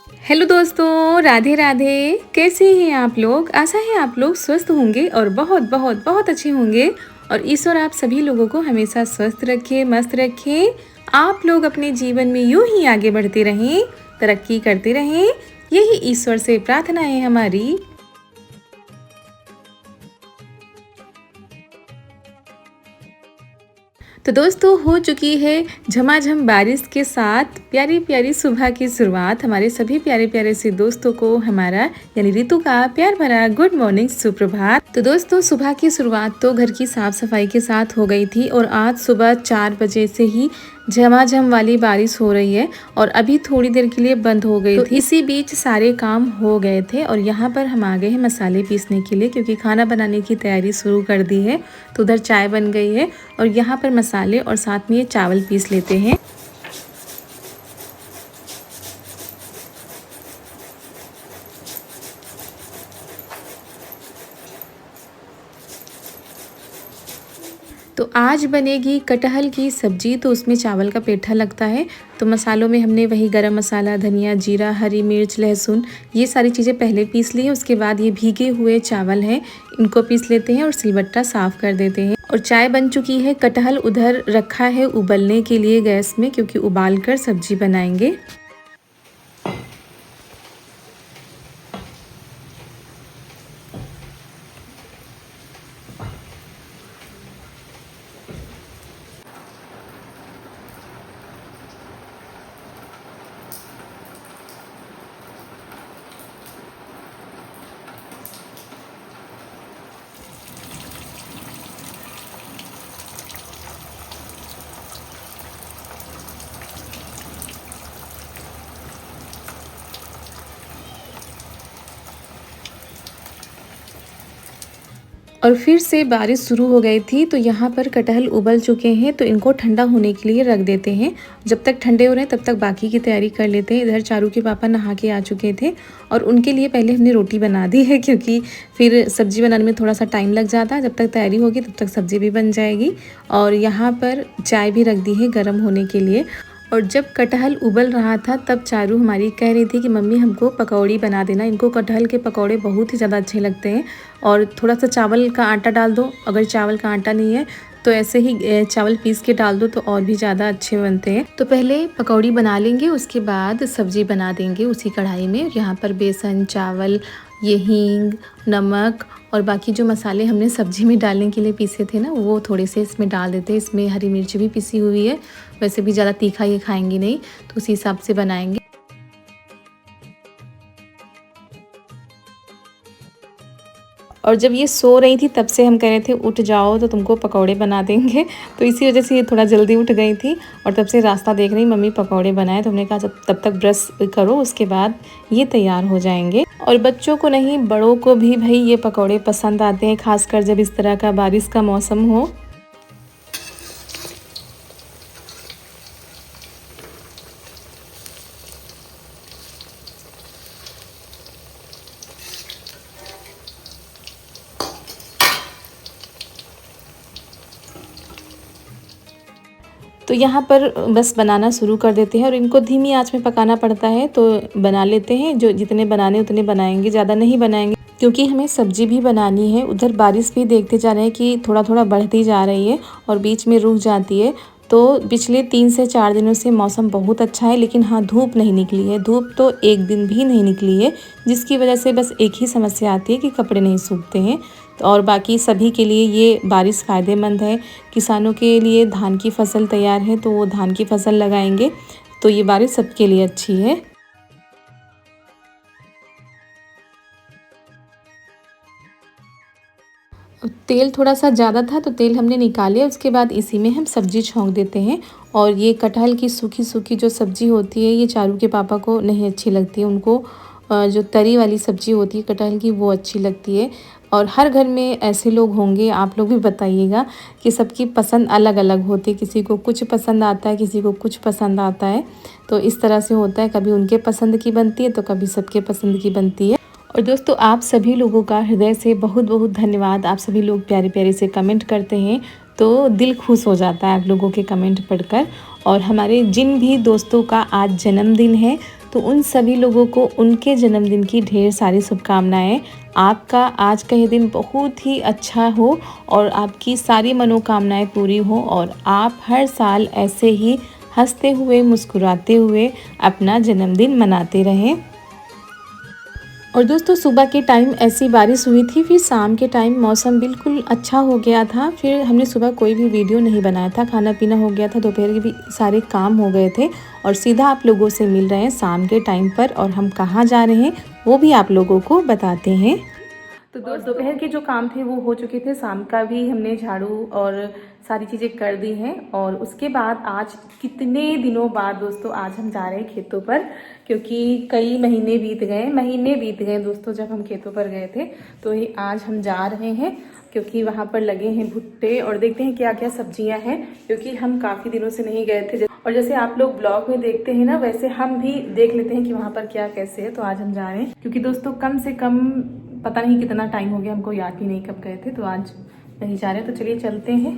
Hello दोस्तों, राधे राधे। कैसे हैं आप लोग? आशा है आप लोग स्वस्थ होंगे और बहुत बहुत बहुत अच्छे होंगे। और ईश्वर आप सभी लोगों को हमेशा स्वस्थ रखे, मस्त रखे। आप लोग अपने जीवन में यूं ही आगे बढ़ते रहें, तरक्की करते रहें, यही ईश्वर से प्रार्थना है हमारी। तो दोस्तों, हो चुकी है झमाझम बारिश के साथ प्यारी प्यारी सुबह की शुरुआत। हमारे सभी प्यारे प्यारे से दोस्तों को हमारा यानी ऋतु का प्यार भरा गुड मॉर्निंग, सुप्रभात। तो दोस्तों, सुबह की शुरुआत तो घर की साफ सफाई के साथ हो गई थी और आज सुबह 4 बजे से ही झमाझम वाली बारिश हो रही है और अभी थोड़ी देर के लिए बंद हो गई थी। इसी बीच सारे काम हो गए थे और यहाँ पर हम आ गए हैं मसाले पीसने के लिए, क्योंकि खाना बनाने की तैयारी शुरू कर दी है। तो उधर चाय बन गई है और यहाँ पर मसाले और साथ में ये चावल पीस लेते हैं। तो आज बनेगी कटहल की सब्जी, तो उसमें चावल का पेठा लगता है। तो मसालों में हमने वही गरम मसाला, धनिया, जीरा, हरी मिर्च, लहसुन, ये सारी चीज़ें पहले पीस ली है। उसके बाद ये भीगे हुए चावल हैं, इनको पीस लेते हैं और सिलबट्टा साफ़ कर देते हैं। और चाय बन चुकी है। कटहल उधर रखा है उबलने के लिए गैस में, क्योंकि उबाल कर सब्जी बनाएंगे। और फिर से बारिश शुरू हो गई थी। तो यहाँ पर कटहल उबल चुके हैं, तो इनको ठंडा होने के लिए रख देते हैं। जब तक ठंडे हो रहे हैं तब तक बाकी की तैयारी कर लेते हैं। इधर चारू के पापा नहा के आ चुके थे और उनके लिए पहले हमने रोटी बना दी है, क्योंकि फिर सब्ज़ी बनाने में थोड़ा सा टाइम लग जाता है। जब तक तैयारी होगी तब तक सब्ज़ी भी बन जाएगी। और यहाँ पर चाय भी रख दी है गर्म होने के लिए। और जब कटहल उबल रहा था तब चारू हमारी कह रही थी कि मम्मी हमको पकौड़ी बना देना। इनको कटहल के पकौड़े बहुत ही ज़्यादा अच्छे लगते हैं। और थोड़ा सा चावल का आटा डाल दो, अगर चावल का आटा नहीं है तो ऐसे ही चावल पीस के डाल दो तो और भी ज़्यादा अच्छे बनते हैं। तो पहले पकौड़ी बना लेंगे, उसके बाद सब्ज़ी बना देंगे उसी कढ़ाई में। यहाँ पर बेसन, चावल, ये हींग, नमक और बाकी जो मसाले हमने सब्ज़ी में डालने के लिए पीसे थे ना, वो थोड़े से इसमें डाल देते हैं। इसमें हरी मिर्च भी पिसी हुई है। वैसे भी ज़्यादा तीखा ये खाएंगे नहीं, तो उसी हिसाब से बनाएंगे। और जब ये सो रही थी तब से हम कह रहे थे उठ जाओ तो तुमको पकौड़े बना देंगे। तो इसी वजह से ये थोड़ा जल्दी उठ गई थी और तब से रास्ता देख रही मम्मी पकौड़े बनाए। तो हमने कहा जब तब तक ब्रश करो, उसके बाद ये तैयार हो जाएंगे। और बच्चों को नहीं, बड़ों को भी भाई ये पकौड़े पसंद आते हैं, खासकर जब इस तरह का बारिश का मौसम हो। तो यहाँ पर बस बनाना शुरू कर देते हैं और इनको धीमी आंच में पकाना पड़ता है। तो बना लेते हैं, जो जितने बनाने उतने बनाएंगे, ज़्यादा नहीं बनाएंगे, क्योंकि हमें सब्जी भी बनानी है। उधर बारिश भी देखते जा रहे हैं कि थोड़ा थोड़ा बढ़ती जा रही है और बीच में रुक जाती है। तो पिछले 3 से 4 दिनों से मौसम बहुत अच्छा है, लेकिन हाँ, धूप नहीं निकली है। धूप तो एक दिन भी नहीं निकली है, जिसकी वजह से बस एक ही समस्या आती है कि कपड़े नहीं सूखते हैं। तो और बाकी सभी के लिए ये बारिश फ़ायदेमंद है। किसानों के लिए धान की फसल तैयार है तो वो धान की फसल लगाएंगे, तो ये बारिश सबके लिए अच्छी है। तेल थोड़ा सा ज़्यादा था तो तेल हमने निकाले, उसके बाद इसी में हम सब्ज़ी छौंक देते हैं। और ये कटहल की सूखी सूखी जो सब्ज़ी होती है, ये चारू के पापा को नहीं अच्छी लगती है। उनको जो तरी वाली सब्ज़ी होती है कटहल की, वो अच्छी लगती है। और हर घर में ऐसे लोग होंगे, आप लोग भी बताइएगा कि सबकी पसंद अलग अलग होती है। किसी को कुछ पसंद आता है, किसी को कुछ पसंद आता है। तो इस तरह से होता है, कभी उनके पसंद की बनती है तो कभी सबके पसंद की बनती है। और दोस्तों, आप सभी लोगों का हृदय से बहुत बहुत धन्यवाद। आप सभी लोग प्यारे प्यारे से कमेंट करते हैं तो दिल खुश हो जाता है आप लोगों के कमेंट पढ़कर। और हमारे जिन भी दोस्तों का आज जन्मदिन है तो उन सभी लोगों को उनके जन्मदिन की ढेर सारी शुभकामनाएं। आपका आज का ये दिन बहुत ही अच्छा हो और आपकी सारी मनोकामनाएं पूरी हो और आप हर साल ऐसे ही हंसते हुए मुस्कुराते हुए अपना जन्मदिन मनाते रहें। और दोस्तों सुबह के टाइम ऐसी बारिश हुई थी, फिर शाम के टाइम मौसम बिल्कुल अच्छा हो गया था। फिर हमने सुबह कोई भी वीडियो नहीं बनाया था, खाना पीना हो गया था, दोपहर के भी सारे काम हो गए थे और सीधा आप लोगों से मिल रहे हैं शाम के टाइम पर। और हम कहाँ जा रहे हैं वो भी आप लोगों को बताते हैं। तो दोपहर के जो काम थे वो हो चुके थे, शाम का भी हमने झाड़ू और सारी चीज़ें कर दी हैं। और उसके बाद आज कितने दिनों बाद दोस्तों आज हम जा रहे हैं खेतों पर, क्योंकि कई महीने बीत गए दोस्तों जब हम खेतों पर गए थे। तो ये आज हम जा रहे हैं क्योंकि वहाँ पर लगे हैं भुट्टे और देखते हैं क्या क्या सब्जियां हैं, क्योंकि हम काफ़ी दिनों से नहीं गए थे। और जैसे आप लोग ब्लॉग में देखते हैं ना, वैसे हम भी देख लेते हैं कि वहाँ पर क्या कैसे है। तो आज हम जा रहे हैं क्योंकि दोस्तों कम से कम पता नहीं कितना टाइम हो गया, हमको याद भी नहीं कब गए थे। तो आज नहीं जा रहे, तो चलिए चलते हैं।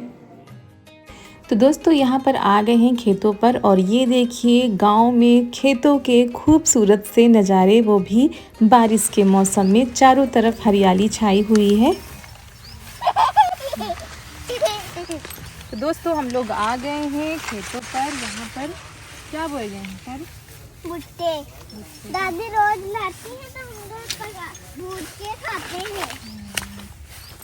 तो दोस्तों यहाँ पर आ गए हैं खेतों पर और ये देखिए गांव में खेतों के खूबसूरत से नज़ारे, वो भी बारिश के मौसम में। चारों तरफ हरियाली छाई हुई है। तो दोस्तों हम लोग आ गए हैं खेतों पर। यहाँ पर क्या बोए गए हैं सर? भुट्टे। दादी रोज लाती है तो हम लोग भून के खाते हैं।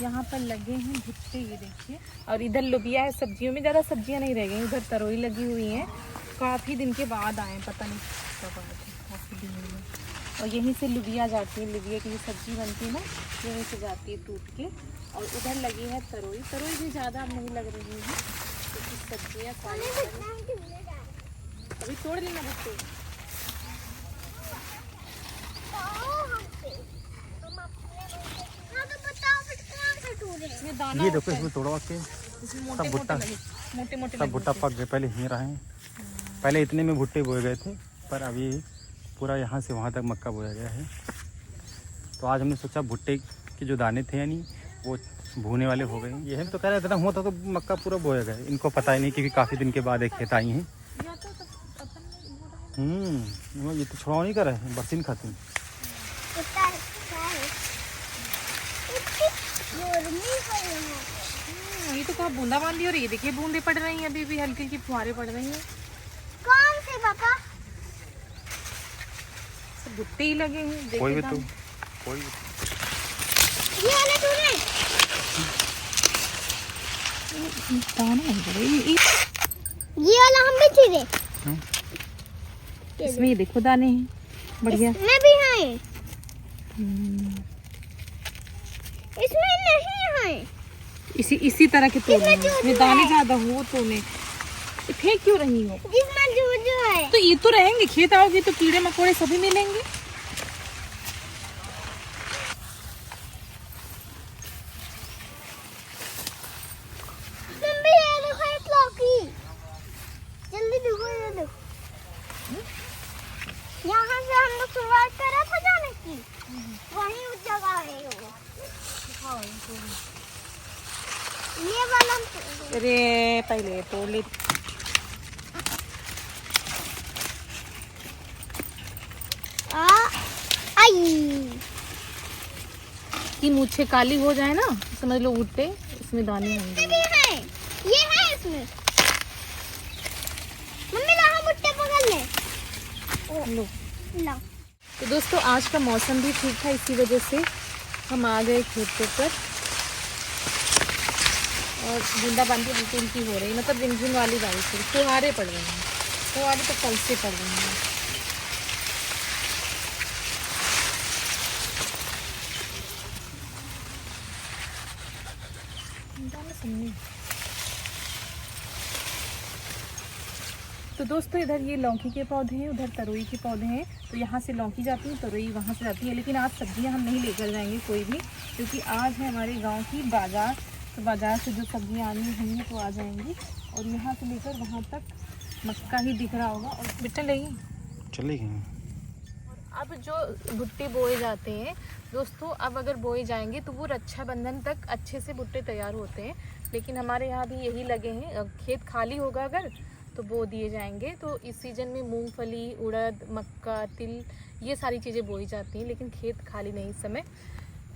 यहाँ पर लगे हैं भुट्टे, ये देखिए। और इधर लोबिया है, सब्जियों में ज़्यादा सब्जियाँ नहीं रह गई, उधर तरोई लगी हुई हैं। काफ़ी दिन के बाद आए, पता नहीं कब आए थे, काफ़ी दिन में। और यहीं से लोबिया जाती है, लोबिया की जो सब्जी बनती है ना यहीं से जाती है टूट के। और उधर लगी है तरोई, तरोई भी ज़्यादा अब नहीं लग रही है क्योंकि सब्जियाँ अभी तोड़ लेना भुट्टे। ये देखो इसमें तोड़वा के सब भुट्टा सब भुट्टा पक गए। पहले यहीं रहे, पहले इतने में भुट्टे बोए गए थे, पर अभी पूरा यहाँ से वहाँ तक मक्का बोया गया है। तो आज हमने सोचा भुट्टे के जो दाने थे यानी वो भूने वाले हो गए। ये हम तो कह रहे इतना हुआ था तो मक्का पूरा बोया गया। इनको पता ही नहीं क्योंकि काफ़ी दिन के बाद एक खेत आई हैं। ये तो छुड़ाव नहीं कर रहे हैं, बरसीन खाते हैं। ये तो कहा बूंदा बांदी, और ये देखिए बूंदे पड़ रही हैं, अभी भी हल्की हल्की फुहारें पड़ रही हैं। कौन से पापा? सब भुट्टे ही लगे हैं, कोई भी तो कोई भी। ये वाला तूने ये वाला हम भी छीले। इसमें ये देखो दाने हैं बढ़िया। इसमें भी हैं, इसमें नहीं है। इसी तरह के तोड़ने हैं, इसमें दाने ज्यादा हो तो ने फेंक क्यों रही हो? जिसमें जूझ है तो ये तो रहेंगे, खेत आओगे तो कीड़े मकोड़े सभी मिलेंगे। मम्मी ये देखो एक लौकी, जल्दी देखो ये देखो। यहाँ से हम लोग शुरुआत करा था जाने की, वहीं उस जगह है वो। ये वाला अरे पहले तोड़ ले। कि मुझे काली हो जाए ना, समझ लो भुट्टे इसमें दाने होंगे। ये है इसमें। मम्मी ला भुट्टे पकड़ ले। लो। ला। तो दोस्तों आज का मौसम भी ठीक था, इसी वजह से हम आ गए खेतों पर। और बूंदाबांदी हल्की हल्की हो रही, मतलब रिमझिम वाली बारिश है, फुहारे पड़ रही हैं। फुहारे तो कल से पड़ रही हैं। तो दोस्तों इधर ये लौकी के पौधे हैं, उधर तरोई के पौधे हैं। तो यहाँ से लौकी जाती है, तरोई वहाँ से जाती है। लेकिन आज सब्जियाँ हम नहीं लेकर जाएंगे कोई भी, क्योंकि आज है हमारे गांव की बाज़ार। तो बाज़ार से जो सब्जियाँ आनी होंगी तो आ जाएंगी। और यहाँ से लेकर वहाँ तक मक्का ही दिख रहा होगा। और बेटा लेगी चलेगी। अब जो भुट्टे बोए जाते हैं दोस्तों, अब अगर बोए जाएंगे तो वो रक्षाबंधन तक अच्छे से भुट्टे तैयार होते हैं। लेकिन हमारे यहाँ भी यही लगे हैं। खेत खाली होगा अगर तो बो दिए जाएंगे। तो इस सीज़न में मूंगफली, उड़द, मक्का, तिल ये सारी चीज़ें बोई जाती हैं, लेकिन खेत खाली नहीं इस समय।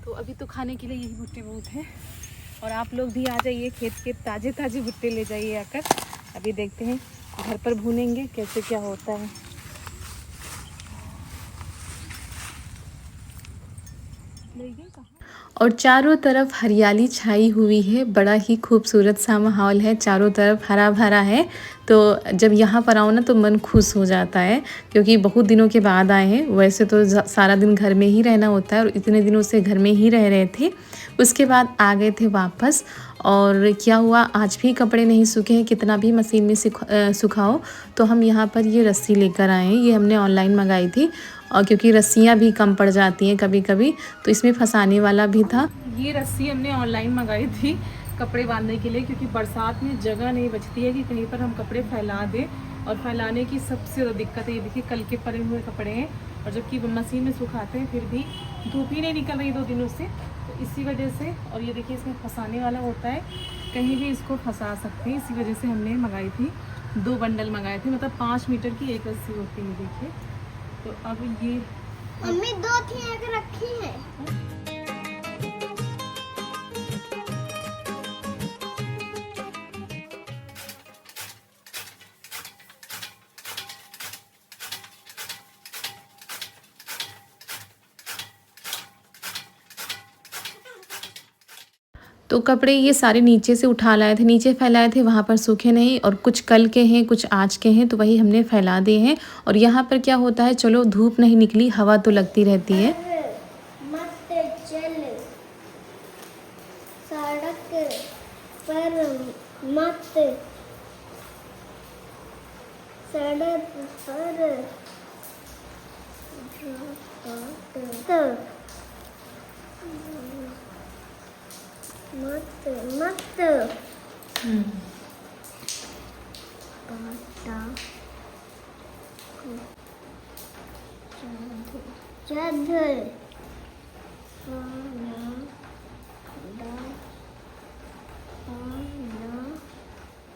तो अभी तो खाने के लिए यही भुट्टे बहुत हैं, और आप लोग भी आ जाइए खेत के ताज़े ताज़े भुट्टे ले जाइए आकर। अभी देखते हैं घर पर भूनेंगे कैसे क्या होता है। और चारों तरफ हरियाली छाई हुई है, बड़ा ही खूबसूरत सा माहौल है, चारों तरफ हरा भरा है। तो जब यहाँ पर आओ ना तो मन खुश हो जाता है, क्योंकि बहुत दिनों के बाद आए हैं। वैसे तो सारा दिन घर में ही रहना होता है, और इतने दिनों से घर में ही रह रहे थे। उसके बाद आ गए थे वापस, और क्या हुआ, आज भी कपड़े नहीं सूखे हैं, कितना भी मशीन में सुखाओ। तो हम यहाँ पर ये रस्सी लेकर आए हैं, ये हमने ऑनलाइन मंगाई थी, और क्योंकि रस्सियाँ भी कम पड़ जाती हैं कभी कभी, तो इसमें फंसाने वाला भी था। ये रस्सी हमने ऑनलाइन मंगाई थी कपड़े बांधने के लिए, क्योंकि बरसात में जगह नहीं बचती है कि कहीं पर हम कपड़े फैला दें, और फैलाने की सबसे ज़्यादा दिक्कत है। ये देखिए कल के परे हुए कपड़े हैं, और जबकि मशीन में सुखाते हैं फिर भी धूप ही नहीं निकल रही 2 दिनों से, तो इसी वजह से। और ये देखिए इसमें फंसाने वाला होता है, कहीं भी इसको फंसा सकते हैं, इसी वजह से हमने मंगाई थी। 2 बंडल मंगाए थे, मतलब 5 मीटर की एक रस्सी होती है। देखिए तो अब ये मम्मी 2 थी एक रखी है। तो कपड़े ये सारे नीचे से उठा लाए थे, नीचे फैलाए थे, वहाँ पर सूखे नहीं, और कुछ कल के हैं कुछ आज के हैं, तो वही हमने फैला दिए हैं। और यहाँ पर क्या होता है, चलो धूप नहीं निकली, हवा तो लगती रहती है। मत चल सड़क पर, मत सड़क पर मत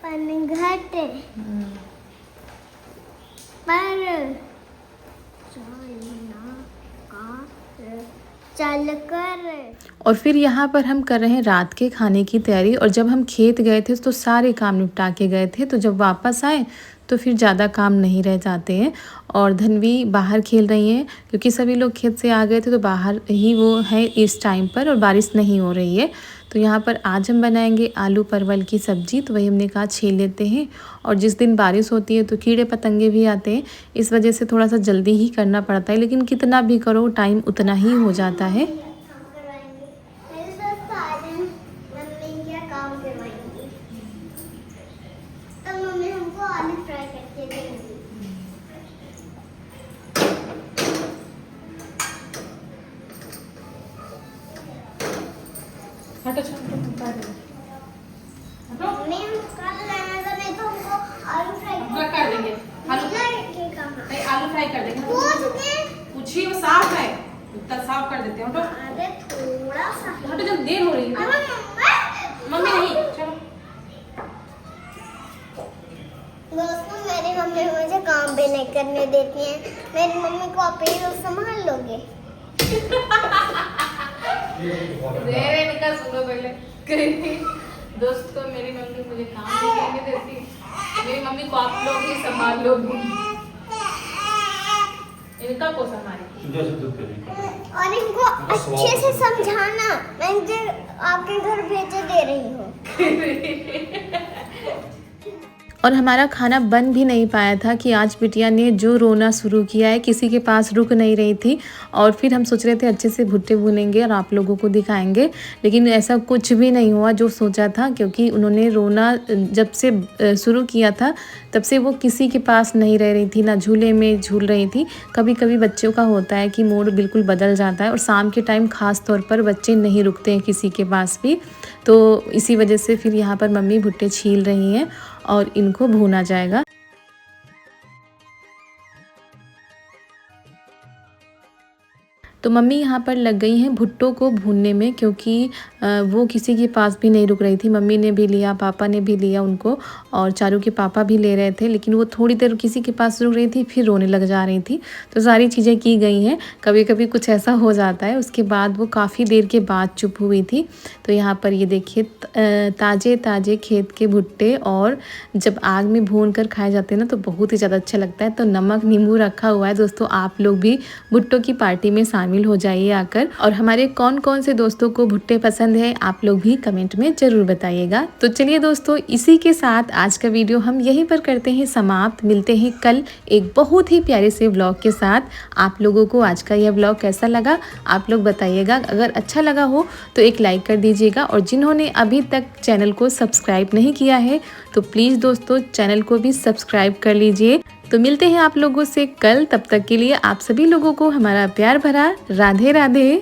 पनघट पर चल कर। और फिर यहाँ पर हम कर रहे हैं रात के खाने की तैयारी। और जब हम खेत गए थे तो सारे काम निपटा के गए थे, तो जब वापस आए तो फिर ज़्यादा काम नहीं रह जाते हैं। और धनवी बाहर खेल रही हैं, क्योंकि सभी लोग खेत से आ गए थे, तो बाहर ही वो है इस टाइम पर, और बारिश नहीं हो रही है। तो यहाँ पर आज हम बनाएंगे आलू परवल की सब्ज़ी, तो वही हमने कहा छील लेते हैं। और जिस दिन बारिश होती है तो कीड़े पतंगे भी आते हैं, इस वजह से थोड़ा सा जल्दी ही करना पड़ता है, लेकिन कितना भी करो टाइम उतना ही हो जाता है। हटो मम्मी हम कर लेना, तो नहीं तो हमको आलू फ्राई कर देंगे, आलू फ्राई कर देंगे। पूछिए, वो साफ है, इतना साफ कर देते हैं। हटो, अरे थोड़ा सा हटो, जब देर हो रही है। मम्मी नहीं, चलो। दोस्तों मेरी मम्मी मुझे काम भी नहीं करने देती है। मेरी मम्मी को आप ही लोग संभाल लोगे। सुनो पहले, दोस्तों मेरी मम्मी मुझे काम भी करने देती, मेरी मम्मी को आप लोग ही संभाल लोगे। इनका को संभालेगी और इनको अच्छे से समझाना। मैं इनके आपके घर भेजे दे रही हूँ। और हमारा खाना बन भी नहीं पाया था कि आज बिटिया ने जो रोना शुरू किया है, किसी के पास रुक नहीं रही थी। और फिर हम सोच रहे थे अच्छे से भुट्टे भुनेंगे और आप लोगों को दिखाएंगे, लेकिन ऐसा कुछ भी नहीं हुआ जो सोचा था, क्योंकि उन्होंने रोना जब से शुरू किया था तब से वो किसी के पास नहीं रह रही थी, ना झूले में झूल रही थी। कभी कभी बच्चों का होता है कि मूड बिल्कुल बदल जाता है, और शाम के टाइम ख़ास तौर पर बच्चे नहीं रुकते हैं किसी के पास भी। तो इसी वजह से फिर यहाँ पर मम्मी भुट्टे छील रही हैं और इनको भूना जाएगा। तो मम्मी यहाँ पर लग गई हैं भुट्टो को भूनने में, क्योंकि वो किसी के पास भी नहीं रुक रही थी। मम्मी ने भी लिया, पापा ने भी लिया उनको, और चारू के पापा भी ले रहे थे, लेकिन वो थोड़ी देर किसी के पास रुक रही थी फिर रोने लग जा रही थी। तो सारी चीज़ें की गई हैं, कभी कभी कुछ ऐसा हो जाता है। उसके बाद वो काफ़ी देर के बाद चुप हुई थी। तो यहाँ पर ये देखिए ताज़े ताज़े खेत के भुट्टे, और जब आग में भून कर खाए जाते हैं ना तो बहुत ही ज़्यादा अच्छा लगता है। तो नमक नींबू रखा हुआ है दोस्तों, आप लोग भी भुट्टो की पार्टी में शामिल हो जाइए आकर। और हमारे कौन कौन से दोस्तों को भुट्टे पसंद है आप लोग भी कमेंट में ज़रूर बताइएगा। तो चलिए दोस्तों, इसी के साथ आज का वीडियो हम यहीं पर करते हैं समाप्त। मिलते हैं कल एक बहुत ही प्यारे से व्लॉग के साथ। आप लोगों को आज का यह व्लॉग कैसा लगा आप लोग बताइएगा। अगर अच्छा लगा हो तो एक लाइक कर दीजिएगा, और जिन्होंने अभी तक चैनल को सब्सक्राइब नहीं किया है तो प्लीज़ दोस्तों चैनल को भी सब्सक्राइब कर लीजिए। तो मिलते हैं आप लोगों से कल, तब तक के लिए आप सभी लोगों को हमारा प्यार भरा राधे राधे।